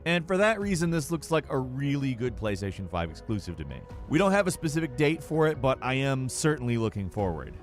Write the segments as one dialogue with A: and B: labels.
A: And for that reason, this looks like a really good PlayStation 5 exclusive to me. We don't have a specific date for it, but I am certainly looking forward.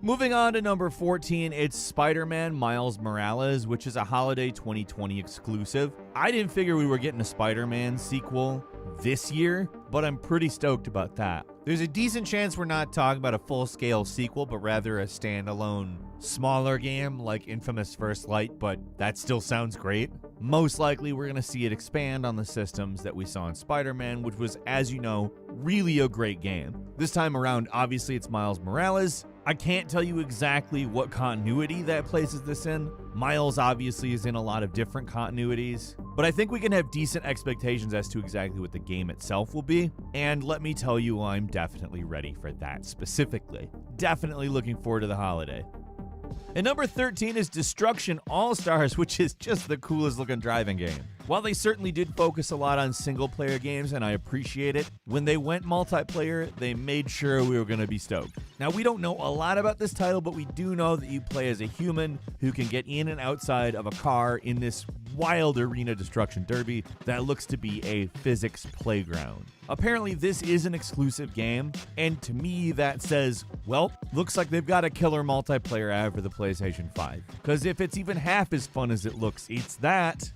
A: Moving on to number 14, it's Spider-Man Miles Morales, which is a holiday 2020 exclusive. I didn't figure we were getting a Spider-Man sequel this year, but I'm pretty stoked about that. There's a decent chance we're not talking about a full-scale sequel, but rather a standalone, smaller game like Infamous First Light, but that still sounds great. Most likely, we're going to see it expand on the systems that we saw in Spider-Man, which was, as you know, really a great game. This time around, obviously, it's Miles Morales. I can't tell you exactly what continuity that places this in. Miles obviously is in a lot of different continuities, but I think we can have decent expectations as to exactly what the game itself will be, and let me tell you, I'm definitely ready for that specifically. Definitely looking forward to the holiday. And number 13 is Destruction All-Stars, which is just the coolest looking driving game. While they certainly did focus a lot on single-player games, and I appreciate it, when they went multiplayer, they made sure we were going to be stoked. Now, we don't know a lot about this title, but we do know that you play as a human who can get in and outside of a car in this wild arena destruction derby that looks to be a physics playground. Apparently, this is an exclusive game, and to me, that says, well, looks like they've got a killer multiplayer ad for the PlayStation 5. Because if it's even half as fun as it looks, it's that.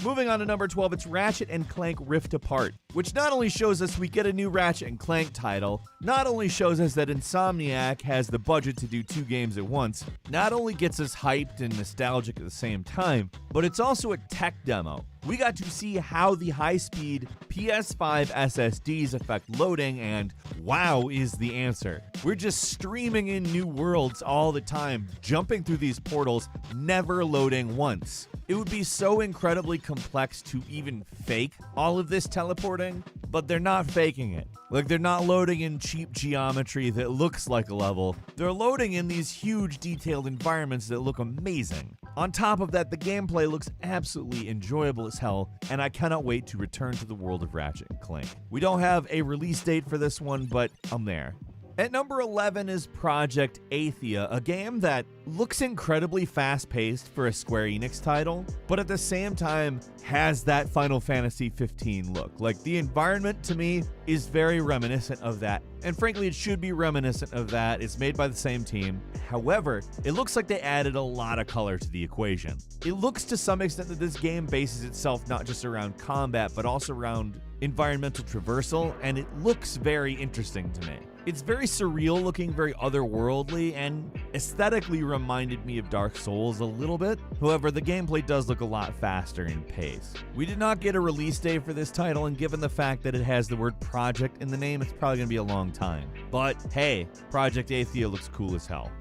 A: Moving on to number 12, it's Ratchet & Clank Rift Apart, which not only shows us we get a new Ratchet & Clank title, not only shows us that Insomniac has the budget to do 2 games at once, not only gets us hyped and nostalgic at the same time, but it's also a tech demo. We got to see how the high-speed PS5 SSDs affect loading, and wow is the answer. We're just streaming in new worlds all the time, jumping through these portals, never loading once. It would be so incredibly complex to even fake all of this teleporting, but they're not faking it. Like, they're not loading in cheap geometry that looks like a level. They're loading in these huge detailed environments that look amazing. On top of that, the gameplay looks absolutely enjoyable as hell, and I cannot wait to return to the world of Ratchet & Clank. We don't have a release date for this one, but I'm there. At number 11 is Project Athia, a game that looks incredibly fast-paced for a Square Enix title, but at the same time has that Final Fantasy 15 look. Like, the environment to me is very reminiscent of that, and frankly it should be reminiscent of that. It's made by the same team. However, it looks like they added a lot of color to the equation. It looks to some extent that this game bases itself not just around combat, but also around environmental traversal, and it looks very interesting to me. It's very surreal looking, very otherworldly, and aesthetically reminded me of Dark Souls a little bit. However, the gameplay does look a lot faster in pace. We did not get a release date for this title, and given the fact that it has the word project in the name, it's probably gonna be a long time. But hey, Project Athia looks cool as hell.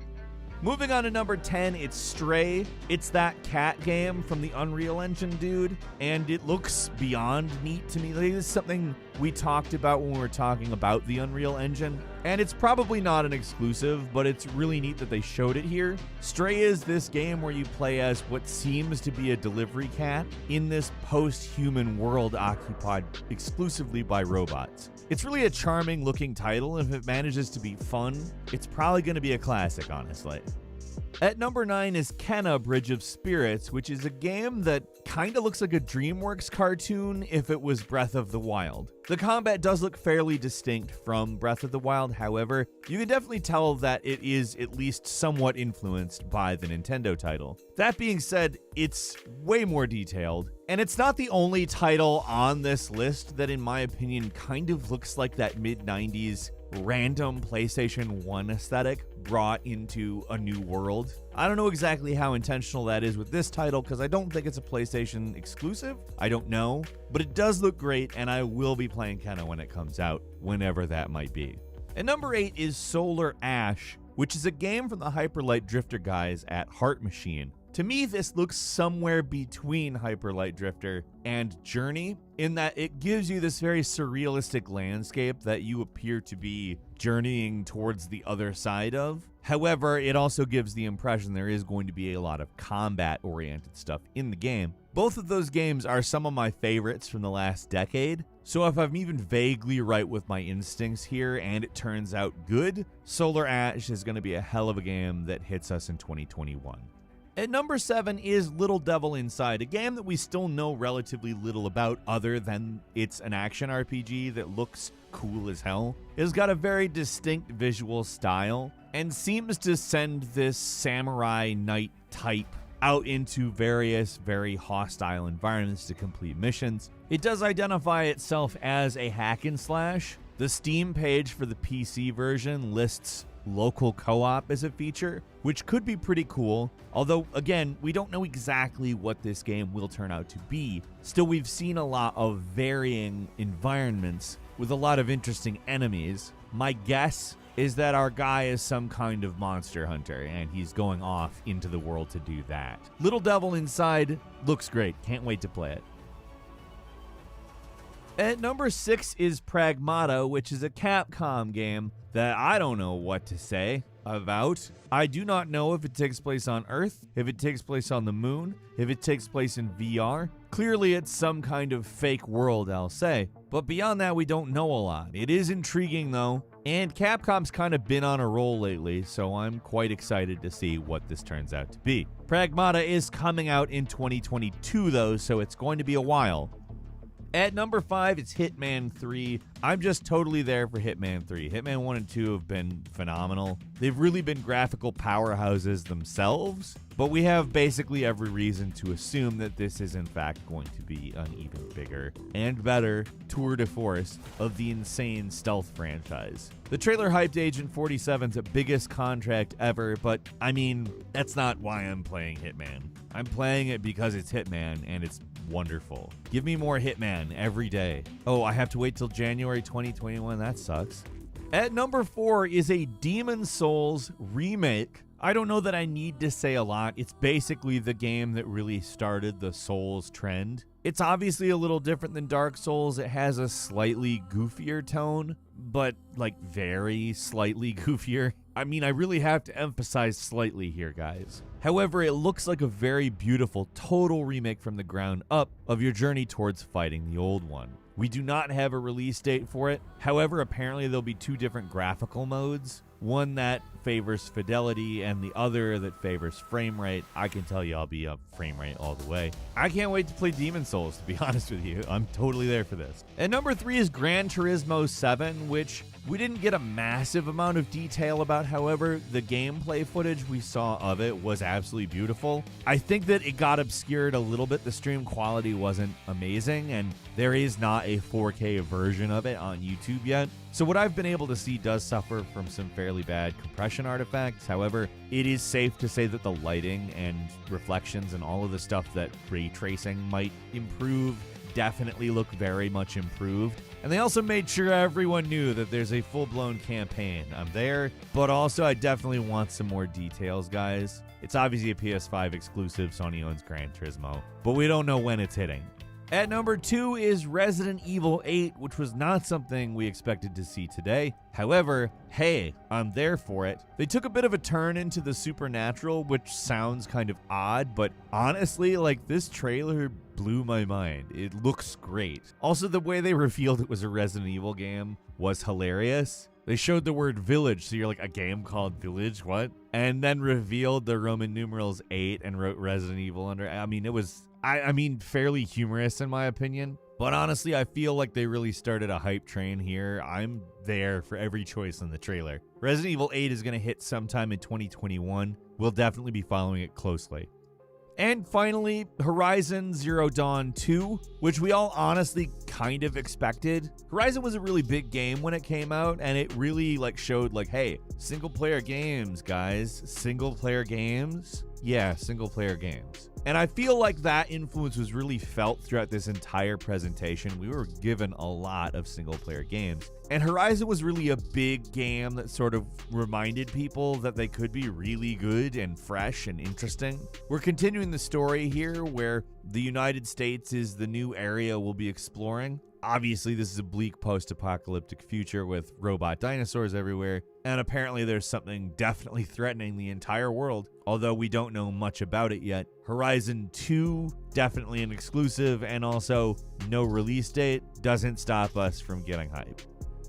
A: Moving on to number 10, it's Stray. It's that cat game from the Unreal Engine dude, and it looks beyond neat to me. Like, this is something we talked about when we were talking about the Unreal Engine, and it's probably not an exclusive, but it's really neat that they showed it here. Stray is this game where you play as what seems to be a delivery cat in this post-human world occupied exclusively by robots. It's really a charming looking title, and if it manages to be fun, it's probably going to be a classic, honestly. At number 9 is Kena Bridge of Spirits, which is a game that kind of looks like a DreamWorks cartoon if it was Breath of the Wild. The combat does look fairly distinct from Breath of the Wild, however, you can definitely tell that it is at least somewhat influenced by the Nintendo title. That being said, it's way more detailed, and it's not the only title on this list that in my opinion kind of looks like that mid-90s random PlayStation 1 aesthetic brought into a new world. I don't know exactly how intentional that is with this title because I don't think it's a PlayStation exclusive. I don't know, but it does look great, and I will be playing Kena when it comes out, whenever that might be. And number 8 is Solar Ash, which is a game from the Hyper Light Drifter guys at Heart Machine. To me, this looks somewhere between Hyper Light Drifter and Journey, in that it gives you this very surrealistic landscape that you appear to be journeying towards the other side of. However, it also gives the impression there is going to be a lot of combat-oriented stuff in the game. Both of those games are some of my favorites from the last decade, so if I'm even vaguely right with my instincts here and it turns out good, Solar Ash is going to be a hell of a game that hits us in 2021. At number 7 is Little Devil Inside, a game that we still know relatively little about other than it's an action RPG that looks cool as hell. It has got a very distinct visual style and seems to send this samurai knight type out into various very hostile environments to complete missions. It does identify itself as a hack and slash. The Steam page for the PC version lists local co-op as a feature, which could be pretty cool, although again, we don't know exactly what this game will turn out to be. Still, we've seen a lot of varying environments with a lot of interesting enemies. My guess is that our guy is some kind of monster hunter and he's going off into the world to do that. Little Devil Inside looks great, can't wait to play it. At number 6 is Pragmata, which is a Capcom game that I don't know what to say about. I do not know if it takes place on Earth, if it takes place on the moon, if it takes place in VR. Clearly it's some kind of fake world, I'll say. But beyond that, we don't know a lot. It is intriguing though, and Capcom's kind of been on a roll lately, so I'm quite excited to see what this turns out to be. Pragmata is coming out in 2022 though, so it's going to be a while. At number 5, it's Hitman 3. I'm just totally there for Hitman 3. Hitman 1 and 2 have been phenomenal. They've really been graphical powerhouses themselves, but we have basically every reason to assume that this is in fact going to be an even bigger and better tour de force of the insane stealth franchise. The trailer hyped Agent 47's biggest contract ever, but I mean, that's not why I'm playing Hitman. I'm playing it because it's Hitman and it's wonderful. Give me more Hitman every day. Oh, I have to wait till January 2021. That sucks. At number 4 is a Demon's Souls remake. I don't know that I need to say a lot. It's basically the game that really started the Souls trend. It's obviously a little different than Dark Souls. It has a slightly goofier tone, but like very slightly goofier. I mean, I really have to emphasize slightly here, guys. However, it looks like a very beautiful total remake from the ground up of your journey towards fighting the old one. We do not have a release date for it. However, apparently there'll be 2 different graphical modes. One that favors fidelity and the other that favors frame rate. I can tell you I'll be up frame rate all the way. I can't wait to play Demon's Souls, to be honest with you. I'm totally there for this. And number 3 is Gran Turismo 7, which we didn't get a massive amount of detail about. However, the gameplay footage we saw of it was absolutely beautiful. I think that it got obscured a little bit. The stream quality wasn't amazing, and there is not a 4K version of it on YouTube yet. So what I've been able to see does suffer from some fairly bad compression artifacts. However, it is safe to say that the lighting and reflections and all of the stuff that ray tracing might improve definitely look very much improved. And they also made sure everyone knew that there's a full-blown campaign. I'm there, but also I definitely want some more details, guys. It's obviously a PS5 exclusive. Sony owns Gran Turismo, but we don't know when it's hitting. At number 2 is Resident Evil 8, which was not something we expected to see today. However, hey, I'm there for it. They took a bit of a turn into the supernatural, which sounds kind of odd, but honestly, like, this trailer blew my mind. It looks great. Also, the way they revealed it was a Resident Evil game was hilarious. They showed the word village, so you're like, a game called Village, what? And then revealed the Roman numerals 8 and wrote Resident Evil under. I mean, it was, I mean, fairly humorous in my opinion. But honestly, I feel like they really started a hype train here. I'm there for every choice in the trailer. Resident Evil 8 is going to hit sometime in 2021. We'll definitely be following it closely. And finally, Horizon Zero Dawn 2, which we all honestly kind of expected. Horizon was a really big game when it came out, and it really showed hey, single player games, guys. Single player games? Yeah, single player games. And I feel like that influence was really felt throughout this entire presentation. We were given a lot of single player games. And Horizon was really a big game that sort of reminded people that they could be really good and fresh and interesting. We're continuing the story here where the United States is the new area we'll be exploring. Obviously, this is a bleak post-apocalyptic future with robot dinosaurs everywhere, and apparently there's something definitely threatening the entire world, although we don't know much about it yet. Horizon 2, definitely an exclusive, and also no release date, doesn't stop us from getting hype.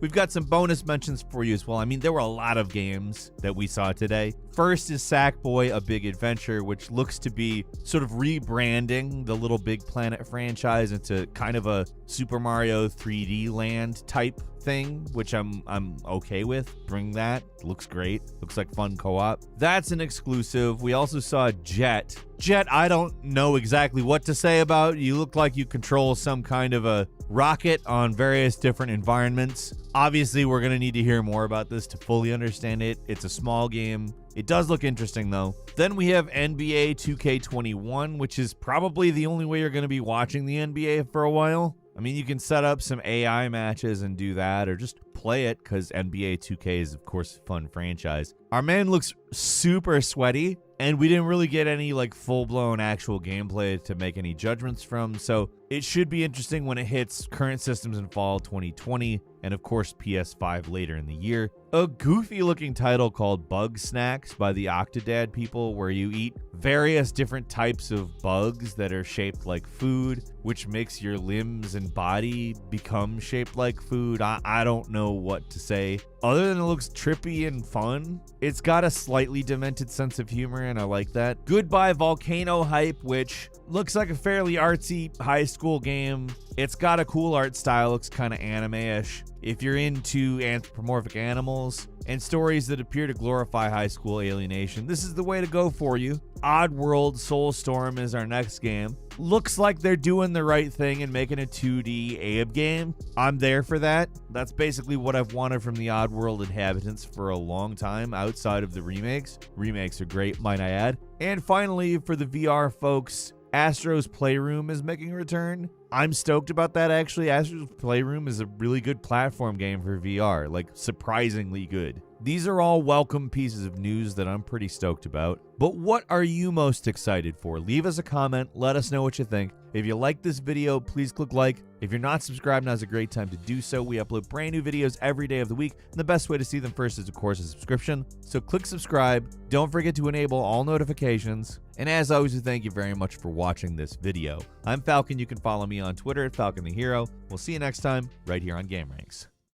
A: we've got some bonus mentions for you as well. I mean, there were a lot of games that we saw today. First is Sackboy: A Big Adventure, which looks to be sort of rebranding the Little Big Planet franchise into kind of a Super Mario 3D Land type thing, which I'm okay with. Bring that. Looks great. Looks like fun co-op. That's an exclusive. We also saw Jet. Jet, I don't know exactly what to say about. You look like you control some kind of a rocket on various different environments. Obviously, we're going to need to hear more about this to fully understand it. It's a small game. It does look interesting, though. Then we have NBA 2K21, which is probably the only way you're going to be watching the NBA for a while. I mean, you can set up some AI matches and do that, or just play it, because NBA 2K is, of course, a fun franchise. Our man looks super sweaty, and we didn't really get any like full-blown actual gameplay to make any judgments from, so it should be interesting when it hits current systems in fall 2020, and of course PS5 later in the year. A goofy-looking title called Bug Snacks by the Octodad people, where you eat various different types of bugs that are shaped like food, which makes your limbs and body become shaped like food. I don't know what to say, other than it looks trippy and fun. It's got a slightly demented sense of humor, and I like that. Goodbye Volcano Hype, which looks like a fairly artsy high school game. It's got a cool art style, looks kind of anime-ish. If you're into anthropomorphic animals and stories that appear to glorify high school alienation, this is the way to go for you. Oddworld Soulstorm is our next game. Looks like they're doing the right thing and making a 2D Abe game. I'm there for that. That's basically what I've wanted from the Oddworld inhabitants for a long time outside of the remakes. Remakes are great, might I add. And finally, for the VR folks, Astro's Playroom is making a return. I'm stoked about that, actually. Astro's Playroom is a really good platform game for VR, like surprisingly good. These are all welcome pieces of news that I'm pretty stoked about. But what are you most excited for? Leave us a comment. Let us know what you think. If you like this video, please click like. If you're not subscribed, now's a great time to do so. We upload brand new videos every day of the week, and the best way to see them first is, of course, a subscription. So click subscribe. Don't forget to enable all notifications. And as always, we thank you very much for watching this video. I'm Falcon. You can follow me on Twitter at Falcon the Hero. We'll see you next time right here on Game Ranks.